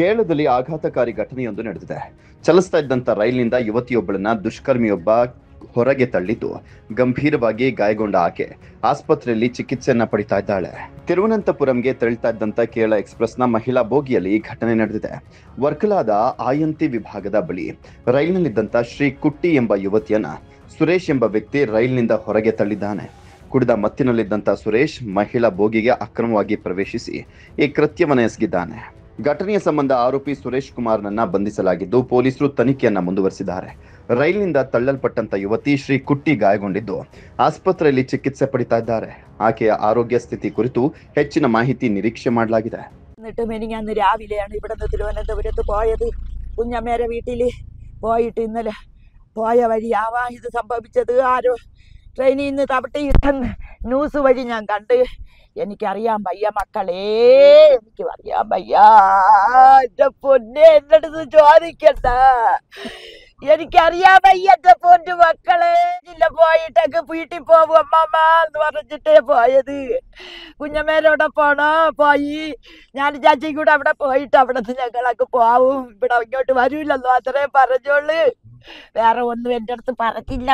ಕೇರಳದಲ್ಲಿ ಆಘಾತಕಾರಿ ಘಟನೆಯೊಂದು ನಡೆದಿದೆ. ಚಲಿಸ್ತಾ ಇದ್ದಂತ ರೈಲಿನಿಂದ ಯುವತಿಯೊಬ್ಬಳನ್ನ ದುಷ್ಕರ್ಮಿಯೊಬ್ಬ ಹೊರಗೆ ತಳ್ಳಿದ್ದು ಗಂಭೀರವಾಗಿ ಗಾಯಗೊಂಡ ಆಕೆ ಆಸ್ಪತ್ರೆಯಲ್ಲಿ ಚಿಕಿತ್ಸೆಯನ್ನ ಪಡಿತಾ ಇದ್ದಾಳೆ. ತಿರುವನಂತಪುರಂಗೆ ತೆರಳುತ್ತಾ ಇದ್ದಂತ ಕೇರಳ ಎಕ್ಸ್ಪ್ರೆಸ್ನ ಮಹಿಳಾ ಬೋಗಿಯಲ್ಲಿ ಘಟನೆ ನಡೆದಿದೆ. ವರ್ಕಲಾದ ಆಯಂತಿ ವಿಭಾಗದ ಬಳಿ ರೈಲಿನಲ್ಲಿದ್ದಂತ ಶ್ರೀ ಕುಟ್ಟಿ ಎಂಬ ಯುವತಿಯನ್ನ ಸುರೇಶ್ ಎಂಬ ವ್ಯಕ್ತಿ ರೈಲಿನಿಂದ ಹೊರಗೆ ತಳ್ಳಿದ್ದಾನೆ. ಕುಡಿದ ಮತ್ತಿನಲ್ಲಿದ್ದಂತ ಸುರೇಶ್ ಮಹಿಳಾ ಬೋಗಿಗೆ ಅಕ್ರಮವಾಗಿ ಪ್ರವೇಶಿಸಿ ಈ ಕೃತ್ಯವನ್ನು ಎಸಗಿದ್ದಾನೆ. ಘಟನೆಯ ಸಂಬಂಧ ಆರೋಪಿ ಸುರೇಶ್ ಕುಮಾರ್ನನ್ನ ಬಂಧಿಸಲಾಗಿದ್ದು ಪೊಲೀಸರು ತನಿಖೆಯನ್ನ ಮುಂದುವರೆಸಿದ್ದಾರೆ. ರೈಲಿನಿಂದ ತಳ್ಳಲ್ಪಟ್ಟಂತ ಯುವತಿ ಶ್ರೀ ಕುಟ್ಟಿ ಗಾಯಗೊಂಡಿದ್ದು ಆಸ್ಪತ್ರೆಯಲ್ಲಿ ಚಿಕಿತ್ಸೆ ಪಡಿತಾ ಇದ್ದಾರೆ. ಆಕೆಯ ಆರೋಗ್ಯ ಸ್ಥಿತಿ ಕುರಿತು ಹೆಚ್ಚಿನ ಮಾಹಿತಿ ನಿರೀಕ್ಷೆ ಮಾಡಲಾಗಿದೆ. എന്നിട്ട് മെനിഞ്ഞാന്ന് രാവിലെയാണ് ഇവിടുന്ന് തിരുവനന്തപുരത്ത് പോയത്. കുഞ്ഞമ്മേരെ വീട്ടിൽ പോയിട്ട് ഇന്നലെ പോയ വഴിയാവാ ഇത് സംഭവിച്ചത്. ആരോ ട്രെയിനിൽ നിന്ന് തവിട്ടിയിട്ടെന്ന് ന്യൂസ് വഴി ഞാൻ കണ്ട്. എനിക്കറിയാൻ വയ്യ മക്കളെ, എനിക്ക് അറിയാൻ വയ്യ. എൻ്റെ പൊന്നെ എന്നടുത്ത് ചോദിക്കണ്ട, എനിക്കറിയാൻ വയ്യ എൻ്റെ പൊന്നു മക്കളെ. ഇല്ല പോയിട്ടൊക്കെ വീട്ടിൽ പോകും അമ്മമ്മ എന്ന് പറഞ്ഞിട്ടേ പോയത്. കുഞ്ഞമ്മേരോടെ പോണോ പോയി. ഞാൻ ചാച്ചി കൂടെ അവിടെ പോയിട്ട് അവിടെ നിന്ന് ഞങ്ങളൊക്കെ പോവും. ഇവിടെ ഇങ്ങോട്ട് വരൂലെന്നോ അത്രേ പറഞ്ഞോളൂ. വേറെ ഒന്നും എൻ്റെ അടുത്ത് പറഞ്ഞില്ല.